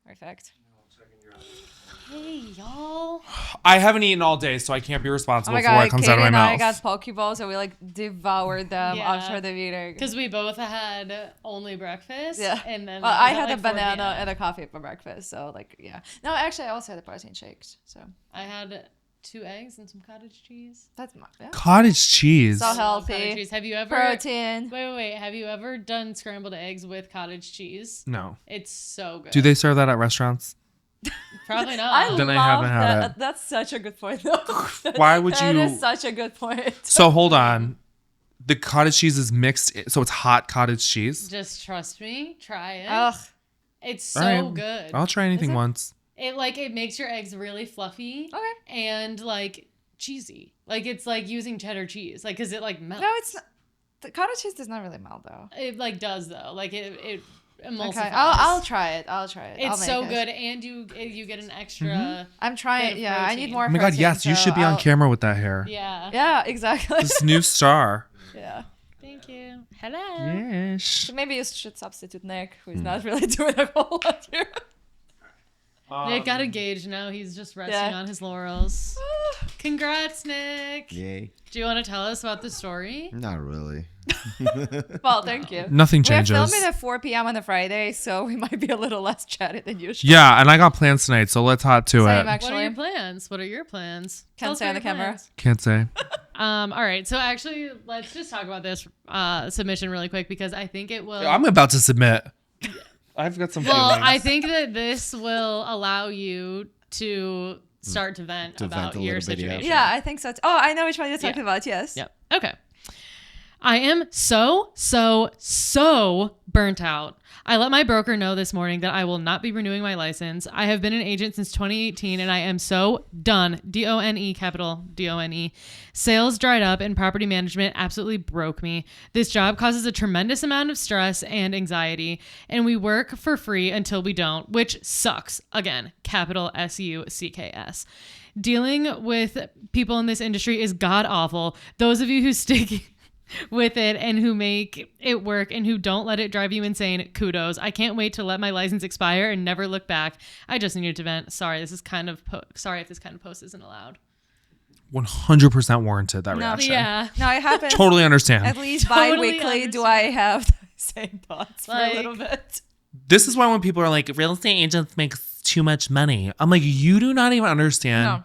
Perfect. Hey, y'all. I haven't eaten all day, so I can't be responsible Oh my for God, what comes Katie out of my and mouth. I got Pokeballs and we like devoured them after the meeting. Because we both had only breakfast. Yeah. And then I had a banana and a coffee for breakfast. So like, yeah. No, actually I also had a protein shake. So I had 2 eggs and some cottage cheese. that's Cottage cheese. So healthy. Cottage cheese. Have you ever Protein. Wait. Have you ever done scrambled eggs with cottage cheese? No. It's so good. Do they serve that at restaurants? Probably not. I Then I love haven't had that. it. That's such a good point, though. Why would That you? is such a good point. So hold on. The cottage cheese is mixed, so it's hot cottage cheese. Just trust me. Try it. Ugh. It's so All right. good. I'll try anything once. It makes your eggs really fluffy. Okay. And like cheesy. Like it's like using cheddar cheese. Like because it like melts. No, it's not. The cottage cheese does not really melt, though. It like does though. Like it emulsifies. Okay, I'll try it. It's so good, and you get an extra. I'm trying. Yeah, I need more. Oh my God, yes, you should be on camera with that hair. Yeah. Yeah, exactly. This new star. Yeah. Thank you. Hello. Yes. So maybe you should substitute Nick, who's not really doing a whole lot here. Nick got engaged now. He's just resting on his laurels. Congrats, Nick. Yay. Do you want to tell us about the story? Not really. Well, thank you. Nothing We're changes. filming at 4 p.m. on a Friday, so we might be a little less chatty than usual. Yeah, and I got plans tonight, so let's hot to Same, it. actually. What are your plans? What are your plans? Tell Can't us say on about the your camera. plans. Can't say. All right. So actually, let's just talk about this submission really quick because I think it will. I'm about to submit. I've got some Well, feelings. I think that this will allow you to start to vent To about vent a your little bit, yeah. situation. Yeah, I think so. Oh, I know which one you're talking about. Yes. Yep. Okay. I am so burnt out. I let my broker know this morning that I will not be renewing my license. I have been an agent since 2018 and I am so done. D-O-N-E, capital D-O-N-E. Sales dried up and property management absolutely broke me. This job causes a tremendous amount of stress and anxiety, and we work for free until we don't, which sucks. Again, capital S-U-C-K-S. Dealing with people in this industry is god awful. Those of you who stick with it and who make it work and who don't let it drive you insane, kudos. I can't wait to let my license expire and never look back. I just needed to vent. Sorry, this is kind of sorry if this kind of post isn't allowed. 100% warranted that reaction. Yeah. No, it happens. Totally understand. At least Totally bi-weekly do I have the same thoughts for a little bit. This is why when people are like, real estate agents make too much money, I'm like, you do not even understand.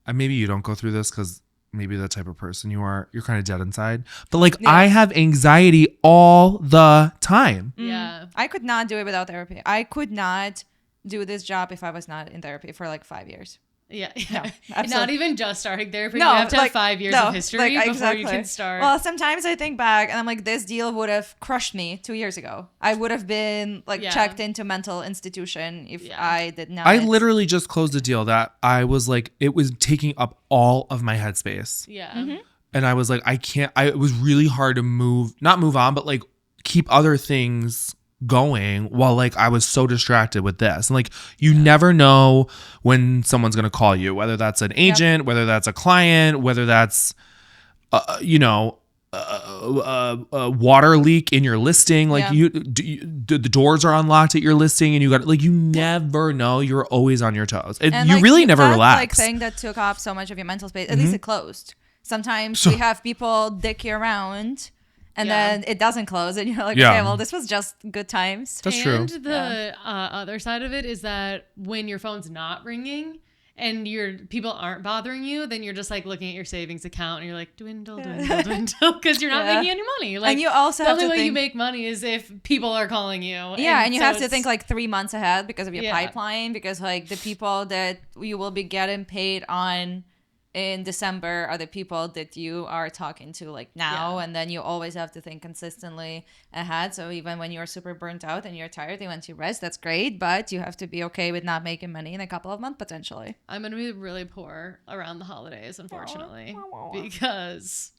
No. Maybe you don't go through this because maybe the type of person you are, you're kind of dead inside. But like, I have anxiety all the time. Yeah. I could not do it without therapy. I could not do this job if I was not in therapy for like 5 years. Yeah. absolutely. Not even just starting therapy. No, you have to like, have 5 years no, of history like, before exactly. you can start. Well, sometimes I think back and I'm like, this deal would have crushed me 2 years ago. I would have been like checked into mental institution if I did not. I literally just closed a deal that I was like, it was taking up all of my headspace. yeah. And I was like, it was really hard to not move on, but like keep other things going while like I was so distracted with this. And like, you never know when someone's going to call you, whether that's an agent, whether that's a client, whether that's, a water leak in your listing. Like the doors are unlocked at your listing and you got like, you never know. You're always on your toes. And you like, really never relax. Like thing that took up so much of your mental space. At least it closed. Sometimes we have people dick you around and then it doesn't close and you're like, okay, well, this was just good times. That's true. And the other side of it is that when your phone's not ringing and your people aren't bothering you, then you're just like looking at your savings account and you're like dwindle because you're not making any money. Like, and you also the have only to way think, you make money is if people are calling you. Yeah, and you so have to think like 3 months ahead because of your Yeah. pipeline, because like the people that you will be getting paid on in December are the people that you are talking to like now. And then you always have to think consistently ahead. So even when you're super burnt out and you're tired, you want to rest, that's great, but you have to be okay with not making money in a couple of months potentially. I'm going to be really poor around the holidays, unfortunately, because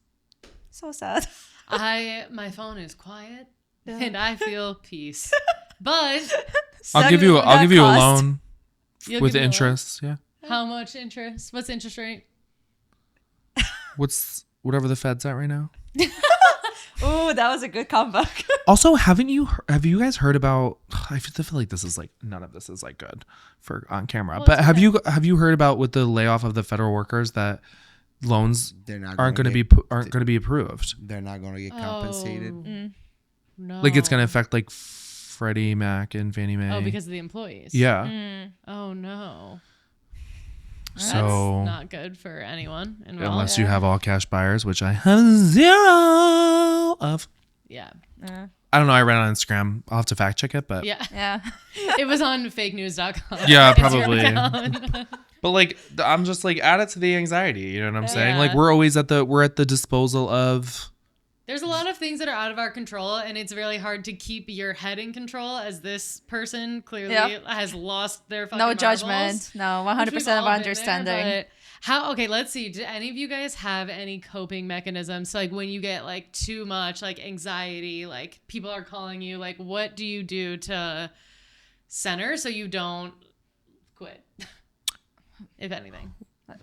So sad. my phone is quiet and I feel peace. But I'll give you a loan you'll with give me a loan. interest. Yeah. How much interest? What's the interest rate? Whatever the Fed's at right now. Ooh, that was a good comeback. Also, have you guys heard about? I feel like this is like none of this is like good for on camera. Well, but it's have you heard about with the layoff of the federal workers that loans They're not aren't going gonna to be approved? They're not going to get compensated. No. Like it's going to affect like Freddie Mac and Fannie Mae. Oh, because of the employees. Yeah. Oh no. So That's not good for anyone involved. unless you have all cash buyers, which I have zero of. Yeah. I don't know. I read on Instagram. I'll have to fact check it, but Yeah. Yeah. It was on fakenews.com. Yeah, Instagram probably. account. But like, I'm just like add it to the anxiety. You know what I'm saying? Yeah. Like we're at the disposal of. There's a lot of things that are out of our control, and it's really hard to keep your head in control as this person clearly has lost their fucking No marbles, judgment. No, which 100% we've of all been there, understanding. but how? Okay, let's see. Do any of you guys have any coping mechanisms? So, like when you get like too much like anxiety, like people are calling you, like what do you do to center so you don't quit? If anything.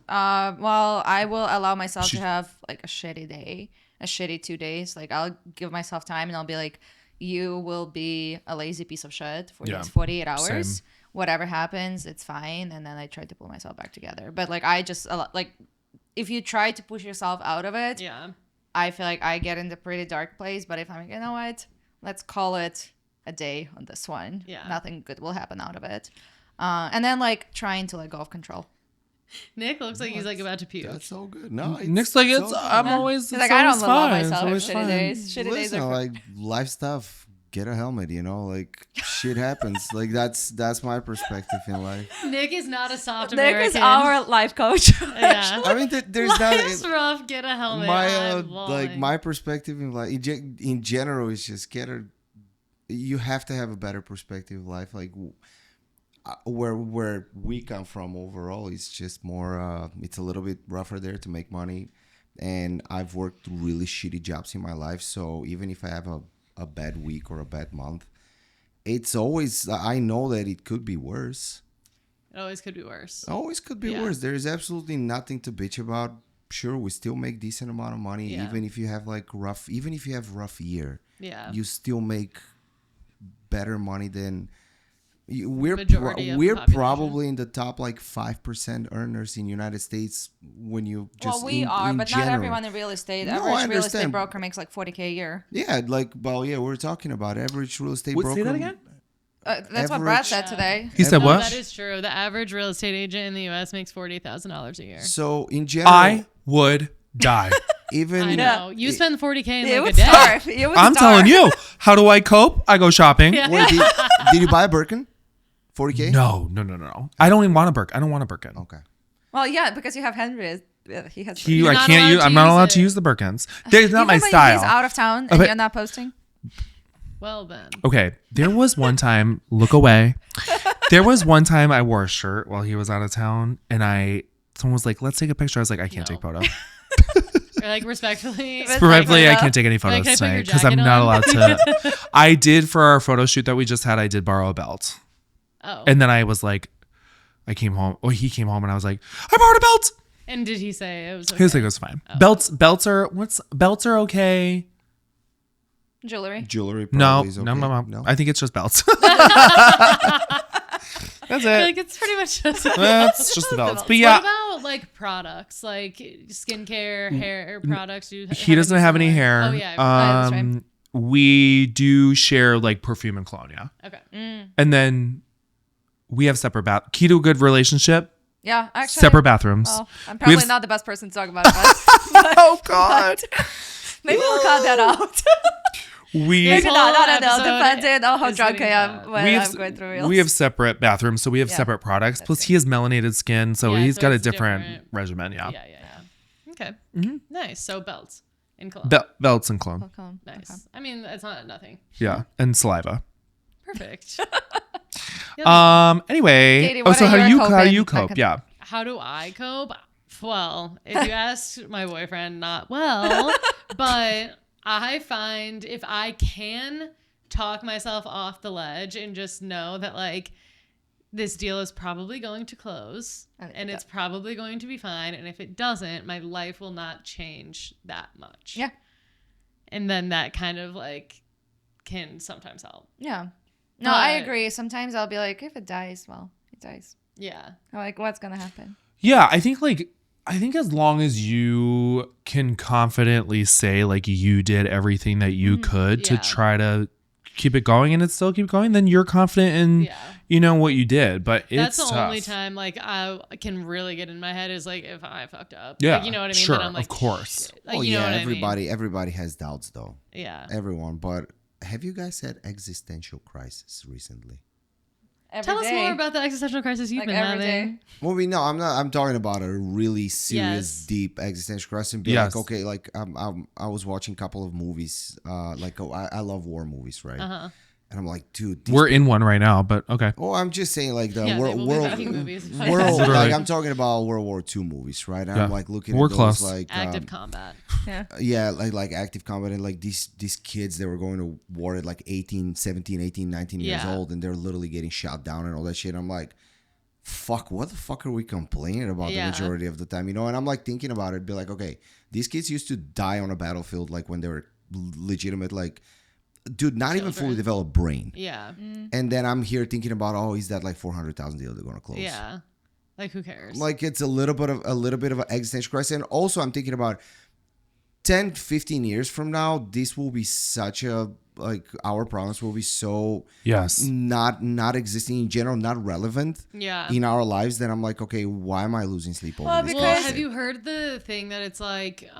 Well, I will allow myself to have like a shitty day, a shitty 2 days. Like I'll give myself time and I'll be like, you will be a lazy piece of shit for these 48 hours. Same. Whatever happens, it's fine. And then I try to pull myself back together. But like I just like, if you try to push yourself out of it, Yeah. I feel like I get into a pretty dark place. But if I'm like, you know what, let's call it a day on this one. Yeah. Nothing good will happen out of it. And then like trying to let go of control. Nick looks like he's like about to puke. That's so good. No, Nick's like so it's. good. I'm always. He's It's like, I always don't love fine. It's myself. always Shitty fine. days. Shitty days Listen, are like life stuff. Get a helmet, you know, like shit happens. Like that's my perspective in life. Nick is not a soft Nick American. is our life coach. Yeah. I mean, there's Life's not rough. Get a helmet. my I'm like bawling. my perspective in life in general is just you have to have a better perspective of life. Like where we come from overall is just more. It's a little bit rougher there to make money, and I've worked really shitty jobs in my life. So even if I have a bad week or a bad month, it's always I know that it could be worse. It always could be worse. Always could be Yeah. worse. There is absolutely nothing to bitch about. Sure, we still make decent amount of money, Yeah. even if you have rough year. Yeah. You still make better money than we're Majority of the we're population. probably in the top like 5% earners in the United States when you just Well, we in, are, in but general. not everyone in real estate. No, I Average real estate understand. broker makes like 40K a year. Yeah, like we're talking about average real estate Wait, broker. say that again? That's what Brad Average- said today. He said No, what? that is true. The average real estate agent in the U.S. makes $40,000 a year. So in general, I would die. even I know. You spend $40K in You like a would day. starve. You would I'm starve. telling you. How do I cope? I go shopping. Yeah. Wait, did you buy a Birkin? 40K? No. I don't even want a Birkin. I don't want a Birkin. Okay. Well, yeah, because you have Henry. He has. You're I not can't allowed use. to I'm not use allowed it. to use the Birkins. They're not my Even when style. He's out of town and but- you're not posting. Well, then. Okay, there was one time. Look away. There was one time I wore a shirt while he was out of town, and someone was like, "Let's take a picture." I was like, "I can't No. take photo." Or like respectfully. Respectfully, I photo. can't take any photos Can I put your tonight because I'm jacket not on? allowed to. I did for our photo shoot that we just had. I did borrow a belt, Oh. and then I was like, I came home. Oh, he came home, and I was like, I borrowed a belt. And did he say it was okay? He was like, it was fine. Belts are okay. Jewelry. Jewelry No, probably is okay. no. I think it's just belts. That's Like, it. it's pretty much just... That's just the belts. But What yeah, about like products, like skincare, hair products? he doesn't have any hair. Oh yeah. that's right. We do share like perfume and cologne, yeah. Okay. And then we have separate key to a good relationship, Yeah, actually. separate bathrooms. Well, I'm We probably have- not the best person to talk about it. Oh God. Maybe we'll cut that out. We This Maybe whole not. I don't know. episode Depending on how is drunk I getting am cut. when we I'm have going through reels. we have separate bathrooms, so we have Yeah. separate products. That's Plus, good. he has melanated skin, so Yeah, he's so got a it's different different. regimen. Yeah, Yeah. Okay. Nice. So belts and cologne. Belts and cologne. Okay. Nice. Okay. I mean, it's not nothing. Yeah, and saliva. Perfect. Anyway, Katie, what so are how do your you coping cope? Yeah. How do I cope? Well, if you asked my boyfriend, not well, but I find if I can talk myself off the ledge and just know that like this deal is probably going to close and it's probably going to be fine, and if it doesn't, my life will not change that much. Yeah. And then that kind of like can sometimes help. Yeah. No, I But- agree. Sometimes I'll be like, if it dies, well, it dies. Yeah. I'm like, what's gonna happen? Yeah, I think as long as you can confidently say like you did everything that you could to Yeah. try to keep it going and it still keep going, then you're confident in what you did. But That's it's the tough. only time like I can really get in my head is like if I fucked up. Yeah, Like, you know what I mean? sure, Then I'm like, of course. shit. Like, Oh you know yeah, what I mean? everybody has doubts though. Yeah. Everyone. But have you guys had existential crisis recently? Tell us more about the existential crisis you've Like been every having. day. Well, no, I'm not. I'm talking about a really serious, Yes. deep existential crisis. And be Yes. like, okay, like I was watching a couple of movies. I love war movies, right? And I'm like, dude, We're in one right now, but okay. Oh, I'm just saying, like the Yeah, they world, will be making movies. world, Literally. like I'm talking about World War II movies, right? And Yeah. I'm like looking We're at those, close. like Active combat. yeah, like active combat, and like these kids, they were going to war at like 18, 17, 18, 19 years Yeah. old, and they're literally getting shot down and all that shit. I'm like, fuck, what the fuck are we complaining about Yeah. the majority of the time, you know? And I'm like thinking about it, be like, okay, these kids used to die on a battlefield like when they were legitimate, like, dude, not even fully Children. developed brain. Yeah. And then I'm here thinking about, oh, is that like 400,000 deal they're gonna close? Yeah. Like who cares? Like it's a little bit of an existential crisis. And also I'm thinking about 10, 15 years from now, this will be such a, like, our problems will be so Yes. not existing in general, not relevant yeah. in our lives, that I'm like, okay, why am I losing sleep over Well, this? Well, because- have you heard the thing that it's like,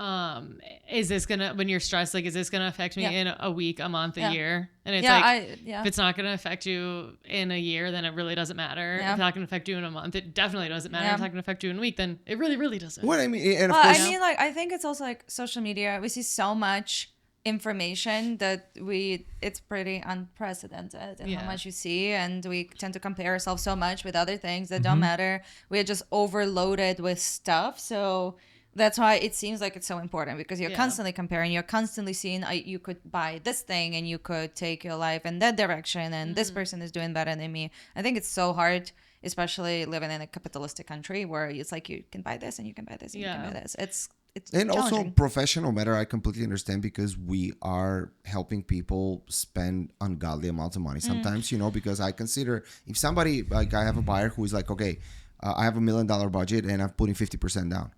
is this gonna, when you're stressed, like, is this gonna affect me Yeah. in a week, a month, a Yeah. year? And it's Yeah, like, yeah. if it's not gonna affect you in a year, then it really doesn't matter. If Yeah. it's not gonna affect you in a month, it definitely doesn't matter. Yeah. If it's not gonna affect you in a week, then it really, really doesn't. What I mean, and of Well, course, I mean, like, I think it's also like social media. We see so much information that it's pretty unprecedented in Yeah. how much you see, and we tend to compare ourselves so much with other things that don't matter. We're just overloaded with stuff, so that's why it seems like it's so important, because you're Yeah. constantly comparing, you're constantly seeing you could buy this thing and you could take your life in that direction, and this person is doing better than me. I think it's so hard, especially living in a capitalistic country where it's like you can buy this and you can buy this and you can Yeah. buy this. It's and also challenging. professional matter, I completely understand, because we are helping people spend ungodly amounts of money sometimes, you know, because I consider, if somebody, like, I have a buyer who is like, okay, I have $1 million budget and I'm putting 50% down.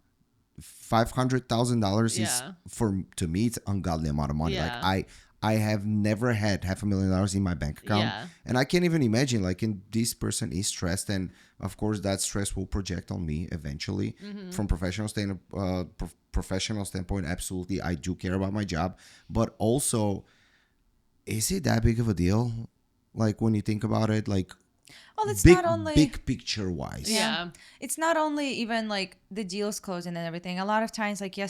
$500,000 is, Yeah. to me, it's ungodly amount of money. Yeah. Like I have never had $500,000 in my bank account, Yeah. and I can't even imagine, like, and this person is stressed, and of course that stress will project on me eventually. From professional standpoint, absolutely, I do care about my job, but also, is it that big of a deal? Like, when you think about it, like, Well, it's big not only big picture wise. Yeah. It's not only even like the deals closing and everything. A lot of times, like a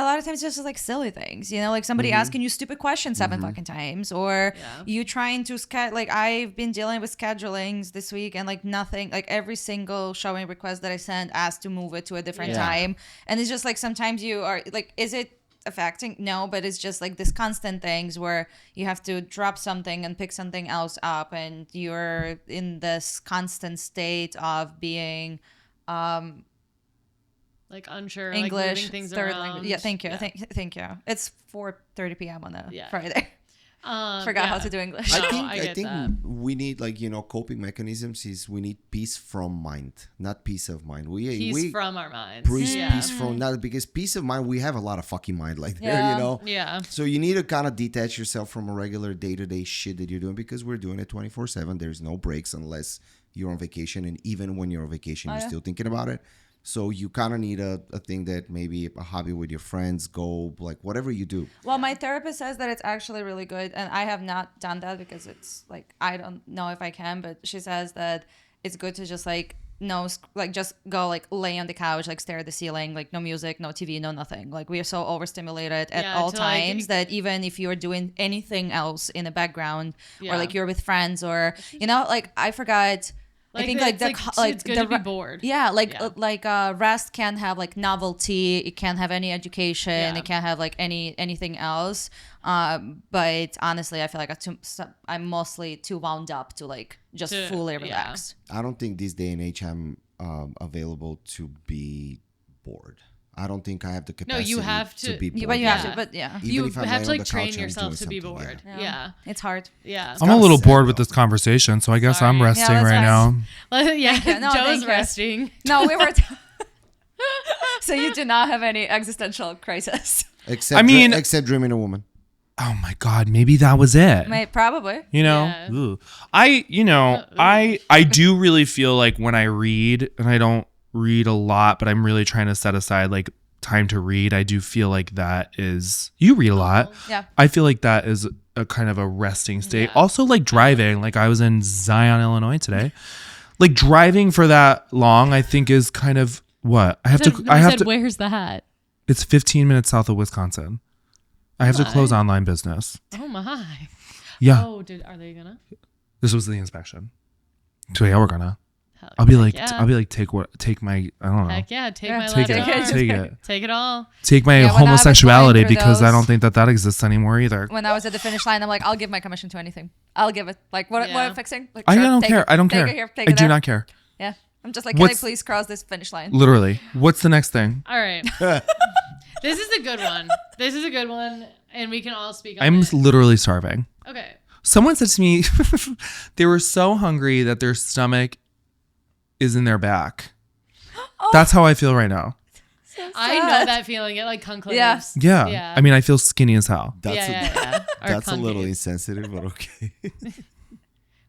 lot of times, just like silly things, you know, like somebody asking you stupid questions 7 fucking times, or Yeah. you trying to like I've been dealing with schedulings this week, and like nothing, like every single showing request that I send asked to move it to a different Yeah. time, and it's just like sometimes you are like, is it affecting? No, but it's just like this constant things where you have to drop something and pick something else up, and you're in this constant state of being Like unsure, English like moving things third around. language. Yeah, thank you. Thank you. It's 4:30 p.m. on a Yeah. Friday. Forgot how yeah. to do English. No, I get think that. we need, like, you know, coping mechanisms is we need peace from mind, not peace of mind. Peace from our minds. Peace from, not, because peace of mind, we have a lot of fucking mind like there, Yeah. you know. Yeah. So you need to kind of detach yourself from a regular day-to-day shit that you're doing, because we're doing it 24/7. There's no breaks unless you're on vacation, and even when you're on vacation, you're yeah. still thinking about it. So you kind of need a thing that, maybe a hobby with your friends, go, like, whatever you do. Well, my therapist says that it's actually really good, and I have not done that because it's like I don't know if I can, but she says that it's good to just like just go like lay on the couch, like stare at the ceiling, like no music, no TV, no nothing. Like we are so overstimulated at Yeah, all to, like, times that even if you're doing anything else in the background, Yeah. or like you're with friends, or you know, like I forgot. I think like it's good to be bored. Yeah, Yeah. rest can't have like novelty. It can't have any education. Yeah. It can't have like anything else. But honestly, I feel like I'm mostly too wound up to like just fully yeah. relax. I don't think this day and age I'm available to be bored. I don't think I have the No, capacity you have to- be bored. But you Yeah. have to. But yeah, Even You if I'm have to laying on like the train couch, I'm yourself doing to be something, bored. yeah. Yeah. It's hard. Yeah. I'm a little sad, bored with though. this conversation, so I guess I'm Sorry. resting Yeah, right that's now. Yeah. you. No, Joe's thank you. resting. No, we were. So you do not have any existential crisis. Except, I mean- except dreaming a woman. Oh my god, maybe that was it. Probably. You know, Yeah. Ooh. I do really feel like when I read, and I don't read a lot, but I'm really trying to set aside like time to read. I do feel like that is, you read a lot. Yeah. I feel like that is a kind of a resting state. Yeah. Also, like driving, like I was in Zion, Illinois today. Like driving for that long, I think is kind of what I have to. I have to. Where's the hat? It's 15 minutes south of Wisconsin. I have to My. close online business. Oh my. Yeah, Oh, are they gonna? this was the inspection. So yeah, we're gonna. Hell, I'll be heck like, yeah. take my, I don't know. Heck yeah, take Yeah. my Take left it, arm. take it. Take it all. Take my Yeah, when I was homosexuality going through because I those- don't think that exists anymore either. When I was at the finish line, I'm like, I'll give my commission to anything. I'll give it. Like, what Yeah. I'm fixing? Like, I sure, don't take care. it. I don't Take care. it here, take I it do there. not care. Yeah. I'm just like, can I What's- please cross this finish line? Literally. What's the next thing? All right. This is a good one. This is a good one, and we can all speak on I'm it. literally starving. Okay. Someone said to me, they were so hungry that their stomach is in their back. Oh. That's how I feel right now. I know that feeling. It like conclaves. Yeah. Yeah. Yeah. I mean, I feel skinny as hell. That's yeah. Or that's a little concave. insensitive, but okay.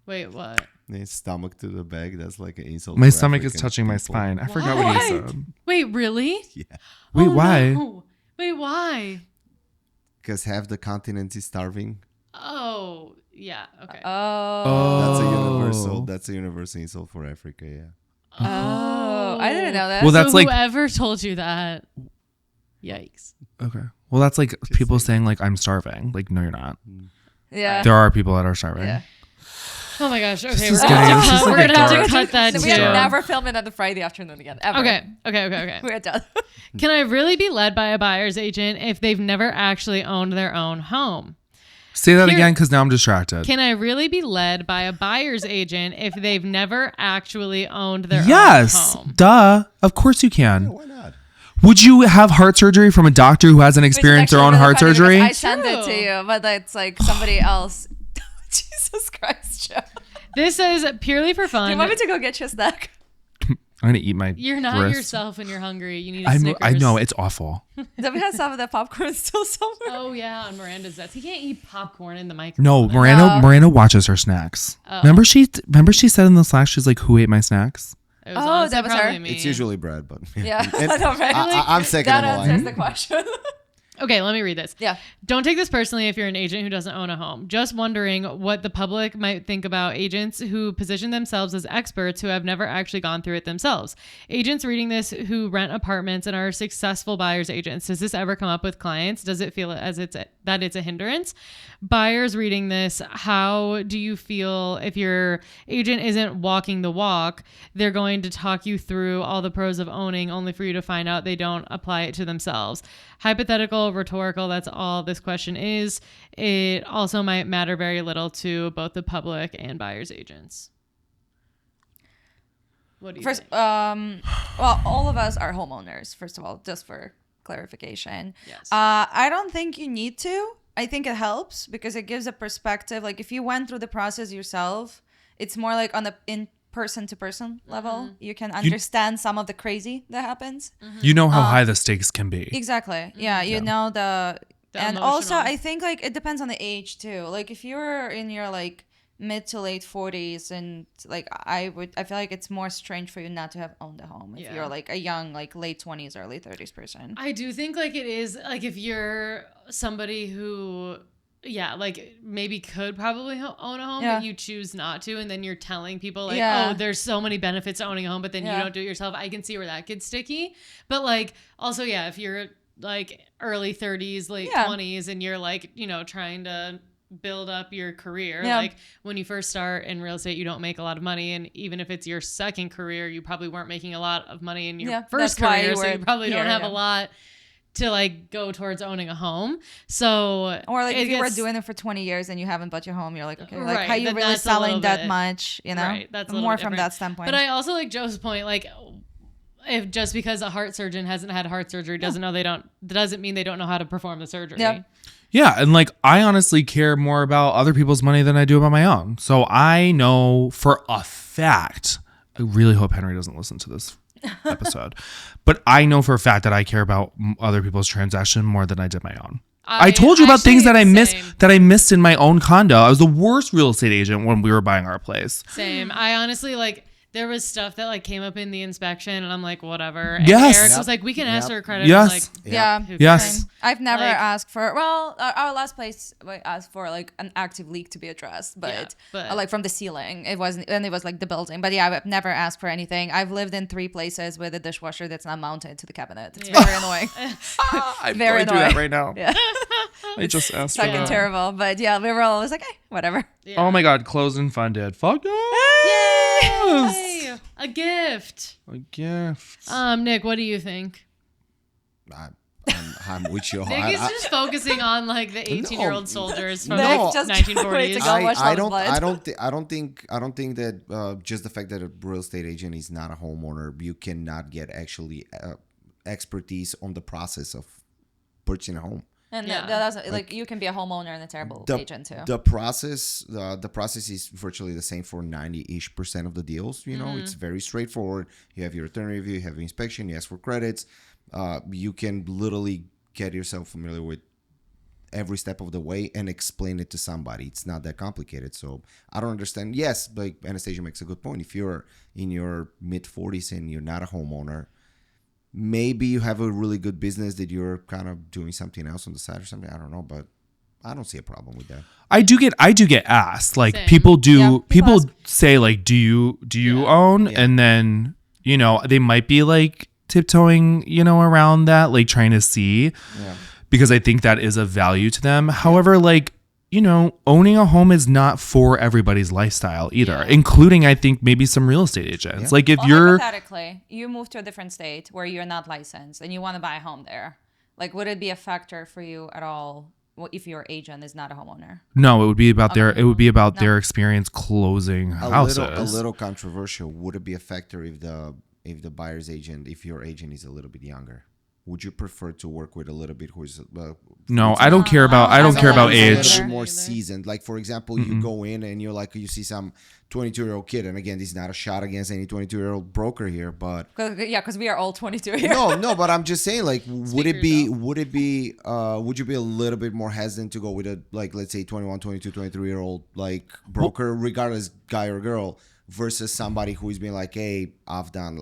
Wait, what? Stomach to the back. That's like an insult. My for stomach is African touching my people. spine. I forgot what he Why? said. Wait, really? Yeah, Wait, Oh, why? no. Wait, why? because half the continent is starving. Oh, yeah. Okay. Oh. That's a Oh. universal. That's a universal insult for Africa. Yeah. Oh. I didn't know that. Well, that's so like- whoever told you that. Yikes. Okay. Well, that's like people saying like I'm starving. Like, no, you're not. yeah. There are people that are starving. Yeah. Oh my gosh. Okay, This we're is gonna getting- have this to is cut, like we're a gonna have dark- to cut that We too. are never filming on the Friday afternoon again. Ever. Okay. We're done. Can I really be led by a buyer's agent if they've never actually owned their own home? Say that Here- again, because now I'm distracted. Can I really be led by a buyer's agent if they've never actually owned their Yes. own home? Duh. Of course you can. Why not? Would you have heart surgery from a doctor who hasn't Which is experienced their actually own really heart funny because surgery? I sent it to True. you, but it's like somebody else. Jesus Christ, Joe. This is purely for Do fun. you want me to go get you a snack? I'm gonna eat my. You're not wrist. yourself when you're hungry. You need a Snickers. I know it's awful. Do we have some of that popcorn still somewhere? Oh yeah, on Miranda's desk. He can't eat popcorn in the microphone. No, Miranda watches her snacks. Oh. Remember she said in the Slack, she's like, "Who ate my snacks?" It was Oh, honestly that was her. probably me. It's usually Brad, but Yeah, And I know, right? I'm second That on the answers line. the question. Okay, let me read this. Yeah. Don't take this personally if you're an agent who doesn't own a home. Just wondering what the public might think about agents who position themselves as experts who have never actually gone through it themselves. Agents reading this who rent apartments and are successful buyers agents. Does this ever come up with clients? Does it feel as that it's a hindrance? Buyers reading this, how do you feel if your agent isn't walking the walk? They're going to talk you through all the pros of owning only for you to find out they don't apply it to themselves. Hypothetical, rhetorical, that's all this question is. It also might matter very little to both the public and buyer's agents. What do you First, think? well, all of us are homeowners, first of all, just for clarification. Yes. I don't think you need to. I think it helps because it gives a perspective. Like if you went through the process yourself, it's more like on the in person to person level. You can understand some of the crazy that happens. You know how high the stakes can be. Exactly. Yeah, you know the and also emotional. I think like it depends on the age too. Like if you're in your like mid to late 40s and like I feel like it's more strange for you not to have owned a home if Yeah. you're like a young like late 20s early 30s person. I do think like it is like if you're somebody who like maybe could probably own a home, Yeah. but you choose not to, and then you're telling people like, Yeah. oh, there's so many benefits to owning a home, but then you Yeah. don't do it yourself. I can see where that gets sticky. But like also, yeah, if you're like early 30s, late Yeah. 20s, and you're like, trying to build up your career, Yeah. like when you first start in real estate, you don't make a lot of money, and even if it's your second career, you probably weren't making a lot of money in your Yeah, first that's why career, you so were you probably don't here, have yeah. a lot to like go towards owning a home. So Or like if you were gets- doing it for 20 years and you haven't bought your home, you're like, okay, like Right, how you then really that's a little selling that bit- much, you know? Right, that's a little more bit from different. that standpoint. But I also like Joe's point, like if just because a heart surgeon hasn't had heart surgery doesn't mean they don't know how to perform the surgery. Yeah. Yeah, and like I honestly care more about other people's money than I do about my own. So I know for a fact, I really hope Henry doesn't listen to this episode, but I know for a fact that I care about other people's transaction more than I did my own. I told you about things that I missed in my own condo. I was the worst real estate agent when we were buying our place. Same. I honestly there was stuff that like came up in the inspection and I'm like, whatever. And Yes. Eric was like, we can ask her credit. Yes. I'm like, Yeah. who Yes. cares? I've never Like- asked for, well, our last place we asked for like an active leak to be addressed, but like from the ceiling, it wasn't, and it was like the building. But yeah, I've never asked for anything. I've lived in 3 places with a dishwasher that's not mounted to the cabinet. It's very annoying. I'm Very going through that annoying. right now. Yeah. I just asked for Fucking that. terrible. But yeah, we were always like, hey, whatever. Yeah. Oh my God, closed and funded. Fuck yeah. Yay! A gift. A gift. Nick, what do you think? I'm with you. Nick is just focusing on like the 18-year-old soldiers from No. the Just 1940s. wait to go watch I Love don't. Blood. I don't think that just the fact that a real estate agent is not a homeowner, you cannot get actually expertise on the process of purchasing a home. And Yeah. that doesn't, like, you can be a homeowner and a terrible agent too. The process is virtually the same for 90-ish% of the deals. You know, it's very straightforward. You have your return review, you have your inspection, you ask for credits. You can literally get yourself familiar with every step of the way and explain it to somebody. It's not that complicated. So I don't understand. Yes, but Anastasia makes a good point. If you're in your mid-40s and you're not a homeowner, maybe you have a really good business that you're kind of doing something else on the side or something. I don't know, but I don't see a problem with that. I do get asked. Like Same. people do. Yeah, people people say like, do you own? Yeah. And then they might be like tiptoeing around that, like trying to see, because I think that is of value to them. However, like owning a home is not for everybody's lifestyle either, including I think maybe some real estate agents. Yeah. Like if Well, you're hypothetically, you move to a different state where you're not licensed and you want to buy a home there, like, would it be a factor for you at all if your agent is not a homeowner? no, it would be about their experience closing houses. A little controversial. Would it be a factor if your agent is a little bit younger? Would you prefer to work with a little bit who's No, I don't care about I don't care about a age. little bit more seasoned? Like, for example, you go in and you see some 22-year-old kid, and again, this is not a shot against any 22-year-old broker here, but Because we are all 22 here. no, but I'm just saying, like, would you be a little bit more hesitant to go with a, like, let's say 21, 22, 23-year-old like broker, regardless guy or girl, versus somebody who's been like, hey, I've done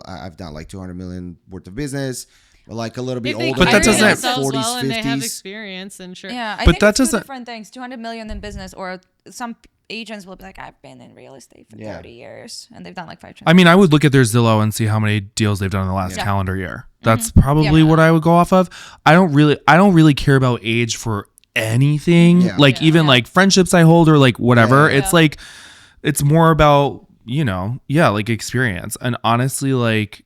like 200 million worth of business. Like a little bit older, But that doesn't- well and they have 50s. experience and sure. Yeah, I But think that it's two doesn't- different things. 200 million in business, or some agents will be like, I've been in real estate for 30 years, and they've done like 5 I mean, I would look at their Zillow and see how many deals they've done in the last calendar year. That's probably what I would go off of. I don't really care about age for anything. Yeah. Like even like friendships I hold or like whatever. Yeah. It's like it's more about, like experience. And honestly, like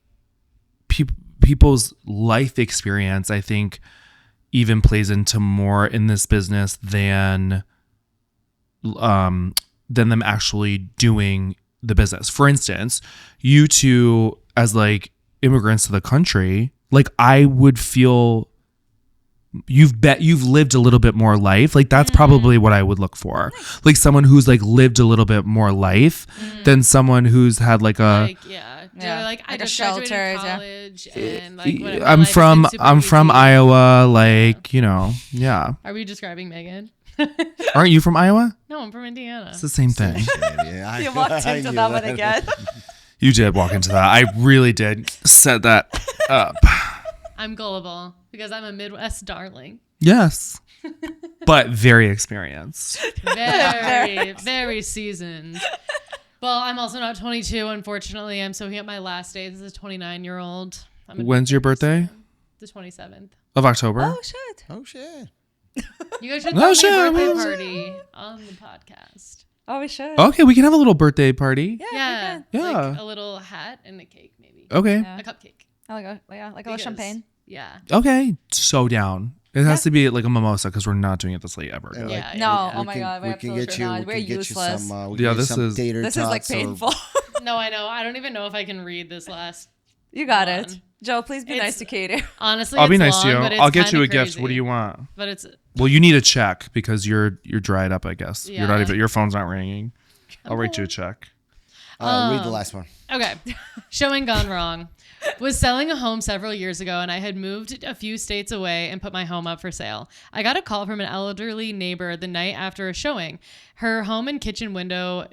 people's life experience, I think, even plays into more in this business than them actually doing the business. For instance, you two as like immigrants to the country, like I would feel you've lived a little bit more life. Like that's probably what I would look for. Like someone who's like lived a little bit more life than someone who's had like a They're like, I like a just graduated shelter, college and like whatever. I'm life has from been super I'm from easy. Iowa, like, yeah. Are we describing Megan? Aren't you from Iowa? No, I'm from Indiana. It's the same thing. Yeah, You walked I into knew that one again. You did walk into that. I really did set that up. I'm gullible because I'm a Midwest darling. Yes. But very experienced. Very, very seasoned. Well, I'm also not 22, unfortunately. I'm soaking up my last days as a 29-year-old. When's your birthday? The 27th. Of October? Oh shit! Oh shit! You guys should Oh, throw shit. my birthday party on the podcast. Oh, we should. Okay, we can have a little birthday party. Yeah. Yeah. Like a little hat and a cake, maybe. Okay. Yeah. A cupcake. I like a Because- little champagne. Yeah. Okay. So down. It has to be like a mimosa because we're not doing it this late ever. Yeah, guys. Yeah. No, yeah. oh my god, we're absolutely not. We're useless. We Yeah, can get this some is- tater This is like tots or- painful. No, I know. I don't even know if I can read this last You got Hold it. on. Joe, please be It's- nice to Katie. Honestly, I'll be it's nice to long, you. but it's I'll get you kinda a gift. crazy. What do you want? But it's Well, you need a check because you're dried up, I guess. You're not Yeah. even, your phone's not ringing. I'll write you a check. Read the last one. okay. Showing gone wrong. Was selling a home several years ago, and I had moved a few states away and put my home up for sale. I got a call from an elderly neighbor the night after a showing. Her home and kitchen window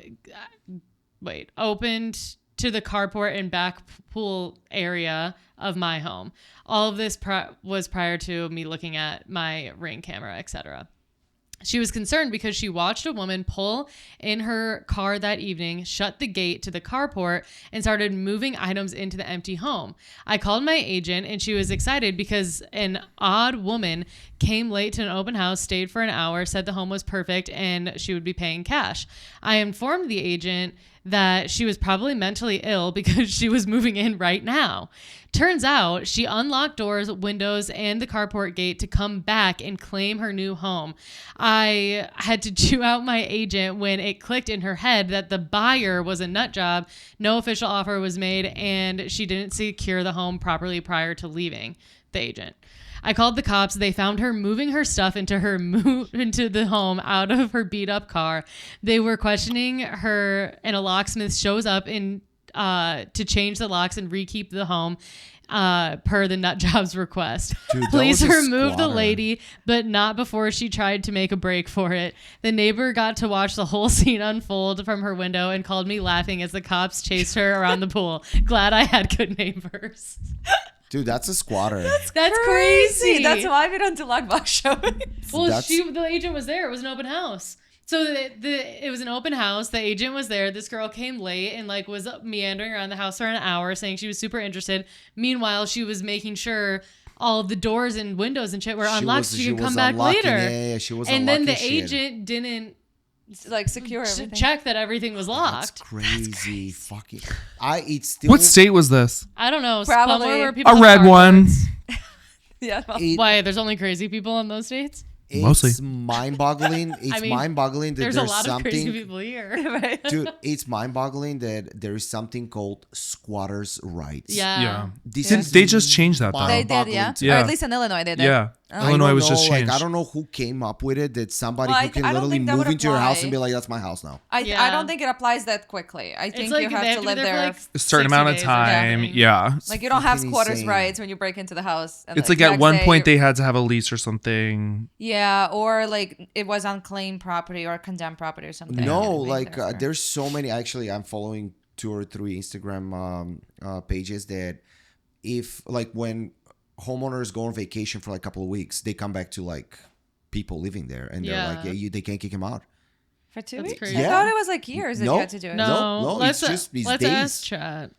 opened to the carport and back pool area of my home. All of this was prior to me looking at my Ring camera, etc. She was concerned because she watched a woman pull in her car that evening, shut the gate to the carport, and started moving items into the empty home. I called my agent, and she was excited because an odd woman came late to an open house, stayed for an hour, said the home was perfect, and she would be paying cash. I informed the agent that she was probably mentally ill because she was moving in right now. Turns out she unlocked doors, windows, and the carport gate to come back and claim her new home. I had to chew out my agent when it clicked in her head that the buyer was a nut job, no official offer was made, and she didn't secure the home properly prior to leaving the agent. I called the cops. They found her moving her stuff into the home out of her beat up car. They were questioning her, and a locksmith shows up to change the locks and rekeep the home per the nut job's request. Dude, that Police was a removed the squatter. lady, but not before she tried to make a break for it. The neighbor got to watch the whole scene unfold from her window and called me laughing as the cops chased her around the pool. Glad I had good neighbors. Dude, that's a squatter. That's crazy. That's why we don't do lockbox showings. Well, That's- the agent was there. It was an open house. So it was an open house. The agent was there. This girl came late and was meandering around the house for an hour, saying she was super interested. Meanwhile, she was making sure all of the doors and windows and shit were unlocked so she could come back unlocking- later. Yeah, she was And then the unlocking shit. agent didn't Like secure everything. check that everything was That's locked. crazy. Fucking. It's still. What state was this? I don't know. Probably somewhere where people A have red one. carports. Yeah. Well, Why? There's only crazy people in those states? Mostly. It's mind-boggling. It's mean, mind-boggling that There's there's, a lot of crazy something. people here. right. Dude, it's mind-boggling that there is something called squatters' rights. Yeah. Yeah. This Didn't is they just changed that though? They did, mind-boggling yeah? to Or Yeah. at least in Illinois they did. Yeah. Oh. Illinois I was don't just know, changed. I don't know who came up with it. That somebody Well, who can I don't literally think that move would into your house apply. and be like, "That's my house now." I Yeah. don't think it applies that quickly. I think It's you have they to be live for, there. A certain 60 amount of days or time. something. Yeah. Like you don't have fucking squatters' insane. rights when you break into the house. And It's the like at next one day- point they had to have a lease or something. Yeah, or like it was unclaimed property or condemned property or something. No, and they like transfer. there's so many. Actually, I'm following 2 or 3 Instagram pages that if when homeowners go on vacation for like a couple of weeks, they come back to like people living there, and they're like, Yeah. they can't kick them out. For 2 That's weeks. crazy. I Yeah. thought it was like years that No. you had to do it. No, No, let's it's let's days. ask chat.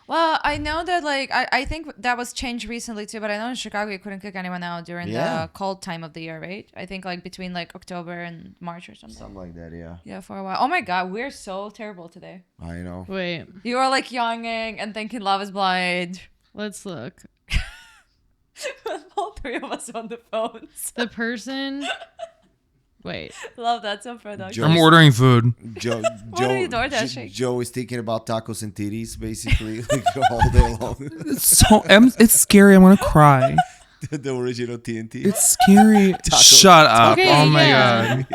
Well, I know that like I think that was changed recently too, but I know in Chicago you couldn't kick anyone out during Yeah. the cold time of the year, right? I think like between like October and March or something. Something like that, yeah. Yeah, for a while. Oh my god, we're so terrible today. I know. Wait, You are like yawning and thinking Love is Blind. let's look. All 3 of us on the phones. The person. Wait, Love that so production. Joe- I'm ordering food. Joe, What are you DoorDashing? Joe is thinking about tacos and titties basically like all day long. It's scary. I want to cry. The original TNT. It's scary. Shut up. Okay, Oh my yeah. god.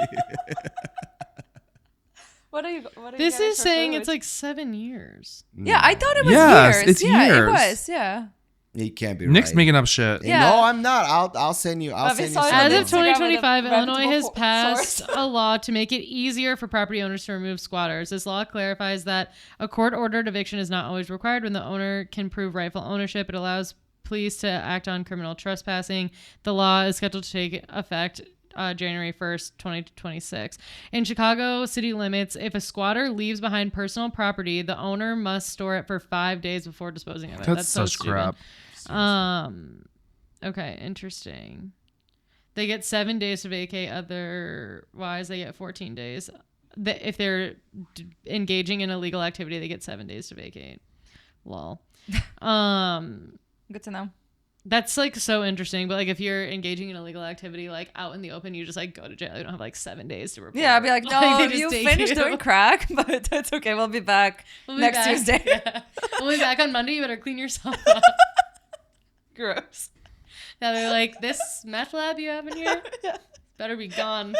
What are you this getting is for saying food? it's like 7 years. Yeah, I thought it was Yes, years. it's yeah, years. it was. Yeah. It can't be Nick's right. making up shit. Yeah. No, I'm not. I'll send you. I'll But send you. besides- As something. of Instagram with a 2025, Illinois has reputable passed source. a law to make it easier for property owners to remove squatters. This law clarifies that a court-ordered eviction is not always required when the owner can prove rightful ownership. It allows police to act on criminal trespassing. The law is scheduled to take effect January 1st, 2026. In Chicago city limits, if a squatter leaves behind personal property, the owner must store it for 5 days before disposing of it. That's so such stupid. crap. Okay, interesting. They get 7 days to vacate. Otherwise, they get 14 days. If they're engaging in illegal activity, they get 7 days to vacate. Lol. Good to know. That's like so interesting. But like if you're engaging in illegal activity like out in the open, you just like go to jail. You don't have like 7 days to report. Yeah, I'd be like, no, they just you take finished doing crack, but that's okay. We'll be back We'll be next back. Tuesday. Yeah. We'll be back on Monday. You better clean yourself up. Gross. Now they're like, this meth lab you have in here better be gone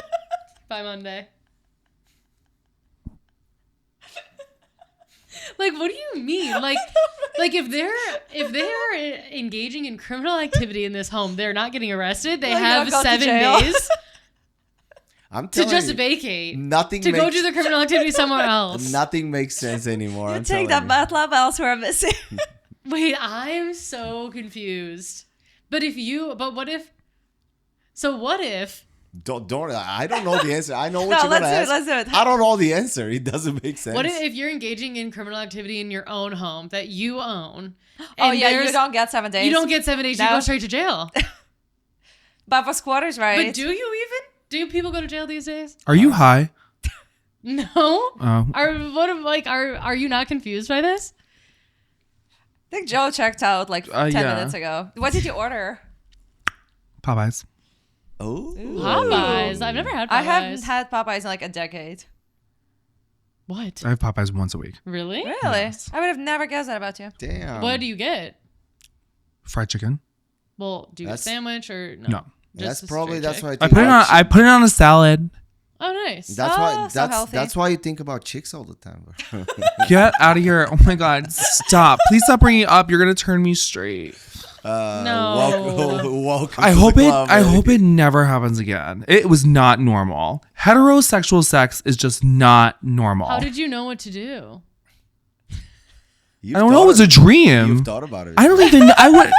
by Monday. Like, what do you mean? Like if they're engaging in criminal activity in this home, they're not getting arrested. They Well, you have don't go to 7 jail. days I'm to telling just you, vacate. nothing To makes, go do the criminal activity somewhere else. nothing makes sense anymore. You I'm take telling that you. math lab elsewhere, Missy. Wait, I'm so confused. But what if? So what if? Don't. I don't know the answer. I know what No, you're gonna ask. let's do it. I don't know the answer. It doesn't make sense. What if you're engaging in criminal activity in your own home that you own? Oh and yeah, you there's- don't get 7 days. You don't get 7 days. You No. go straight to jail. But for squatters, right? But do you even? Do people go to jail these days? Are you high? No. Oh. Are you not confused by this? I think Joe checked out like 10 yeah. minutes ago. What did you order? Popeyes. Oh. Popeyes. I've never had Popeyes. I haven't had Popeyes in like a decade. What? I have Popeyes once a week. Really? Really? Yes. I would have never guessed that about you. Damn. What do you get? Fried chicken. Well, do you get a That's- sandwich or no? No. That's Just a probably straight that's chick? why I put it on. I put it on a salad. Oh, nice. That's Oh, why. so healthy. That's why you think about chicks all the time. Get out of here! Oh my god! Stop! Please stop bringing it up. You're gonna turn me straight. No. Welcome. I to hope the it. club, I baby. hope it never happens again. It was not normal. Heterosexual sex is just not normal. How did you know what to do? You've I don't know. It thought was a of- dream. You've thought about it. I don't even. I would.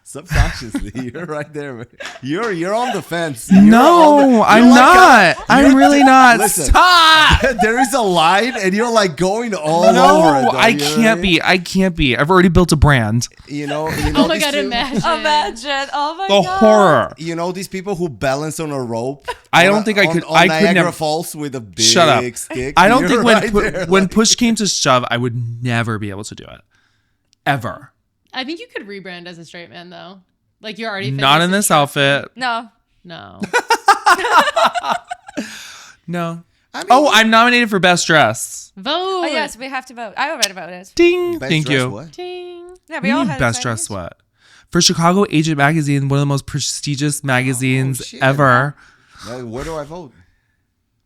Subconsciously, you're right there. Man. You're on the fence. You're on No, the- I'm you're like not. I'm you're- really not. Listen. Stop. there is a line, and you're like going all over it. No, though, I you know what can't mean? be. I can't be. I've already built a brand. You know. Oh my these god, people- imagine. Imagine. Oh my The god. horror. You know these people who balance on a rope. I don't on- think I on- could- On I could Niagara never- Falls with a big Shut up. stick. I don't You're think when right there, when like- push came to shove, I would never be able to do it. Ever. I think you could rebrand as a straight man though. Like you're already Not in this outfit. No. No. No. I mean, Oh, I'm nominated for best dress. Vote. Oh yes, we have to vote. I already voted. Ding. best Thank dress you. what? Ting. Yeah, What we do all you mean had best the dress same what? For Chicago Agent Magazine, one of the most prestigious magazines shit. ever. Where do I vote?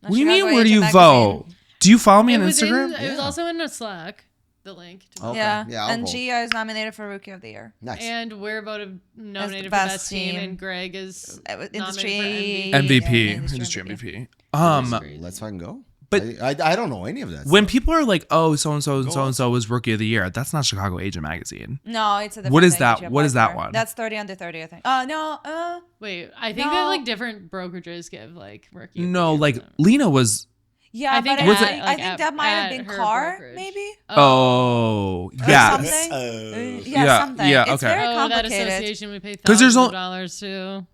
What do you mean? Chicago Where do Agent you vote? Do you follow me It on was Instagram? it was also in a Slack. The link. To Okay. Yeah. Yeah, I'll and vote. Gia is nominated for Rookie of the Year. Nice. And we're voted nominated for best best team, team. and Greg is Industry nominated for MVP. Yeah, Industry MVP. MVP. Let's fucking go. But- I don't know any of that. When stuff. people are like, "Oh, so and so and Go so on. and so was Rookie of the Year," that's not Chicago Agent Magazine. No, it's a different What is thing that? you What is apply that for. one? That's 30 under 30, I think. No. Wait, I think No. that like different brokerages give like rookie. of the No, year. like Lena was. Yeah, I think but at, I like, think at- that might have at been her car, brokerage. maybe? Oh, Or yes. something? Yeah, Yeah, something. yeah, It's okay. very Oh, that complicated. association we pay 'Cause there's thousands of al- dollars to.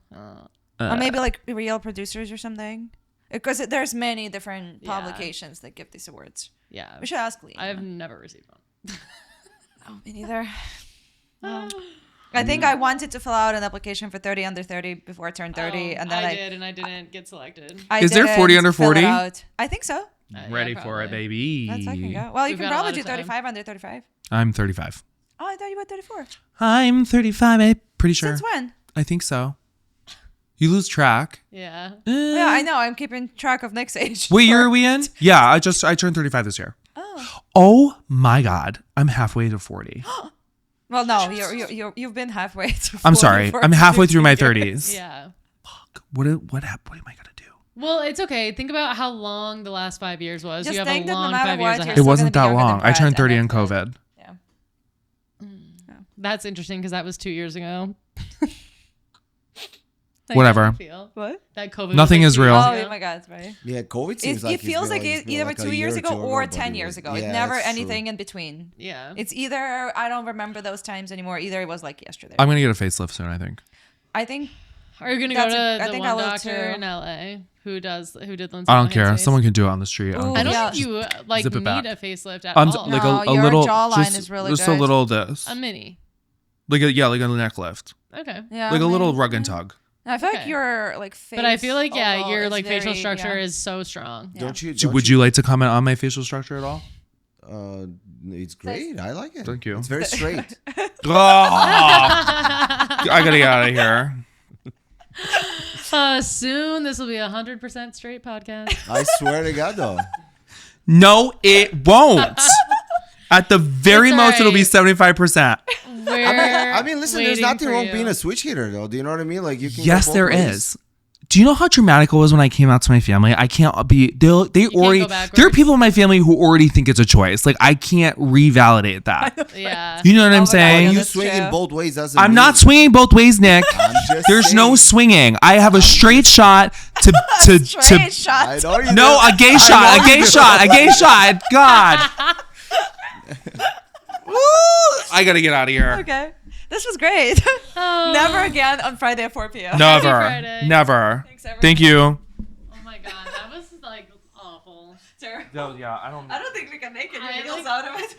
Or maybe like real producers or something. Because there's many different Yeah. publications that give these awards. Yeah, We should ask Lee. I've never received one. Oh, me neither. No. I think I wanted to fill out an application for 30 under 30 before I turned 30, Oh, and then I did, and I didn't get selected. I Is there didn't 40 under fill it 40? out. I think so. Yeah, Ready for it, probably. baby. Let's fucking go. Well, you We've can got a probably lot do of time. 35 under 35. I'm 35. Oh, I thought you were 34. I'm 35. I'm pretty sure. Since when? I think so. You lose track. Yeah. Yeah, I know. I'm keeping track of Nick's age. What year are we in? Yeah, I turned 35 this year. Oh. Oh my god, I'm halfway to 40. Well, no, you've been halfway to 40 I'm sorry. for I'm halfway through my 15 years. 30s. Yeah. What am I gonna do? Well, it's okay. Think about how long the last 5 years was. Just you have think a that no long matter 5 what, years you're ahead. It still wasn't gonna that be younger long. than I turned Brad, 30 in and that's COVID. Yeah. That's interesting because that was 2 years ago. Like, Whatever. how do you feel? What? That COVID. Nothing was is like 2 real. years Oh, ago? my God, right. Yeah, COVID seems It like feels like it's been either like a 2 year years or ago two or but 10 it years was- ago. yeah, It's never that's true. anything in between. Yeah. It's either I don't remember those times anymore. Either it was like yesterday. I'm gonna get a facelift soon. I think. I think Are you gonna go That's to I the think one I will doctor too. in LA who did Lindsay? I don't Lohan's care. face? Someone can do it on the street. I don't Ooh, I care. don't Yeah. think you like Zip it need back. a facelift at On, all. like No, a your little, jawline just, is really just good. a little this, A mini. like a neck lift. Okay. Yeah, like a little maybe. rug and tug. I feel like Okay. your like face. But I feel like overall your is like facial very- structure yeah. is so strong. Yeah. Don't you? Would you like to comment on my facial structure at all? It's great. I like it. Thank you. It's very straight. Oh, I gotta get out of here. Soon this will be 100% straight podcast. I swear to God, though. No, it won't. At the very It's most, it'll be alright. 75%. I mean, listen. There's waiting nothing for wrong you. being a switch hitter, though. Do you know what I mean? Like you can. Yes, go both there ways. is. Do you know how traumatic it was when I came out to my family? I can't be. They already. go There are backwards. people in my family who already think it's a choice. Like I can't revalidate that. Yeah. You know what Oh I'm my God, saying? yeah, You that's swinging true. both ways. Doesn't I'm mean- not swinging both ways, Nick. I'm just There's no saying. swinging. I have a straight shot to Straight to. shot. I know you No, do. a gay shot, a gay shot, a gay shot. God. Woo! I gotta get out of here. Okay. This was great. Oh. Never again on Friday at 4 p.m. Never. Friday. Never. Thanks, everyone. Thank you. Oh my god, that was like awful. Terrible. Yeah, I don't. I don't think we can make any I videos like- out of it.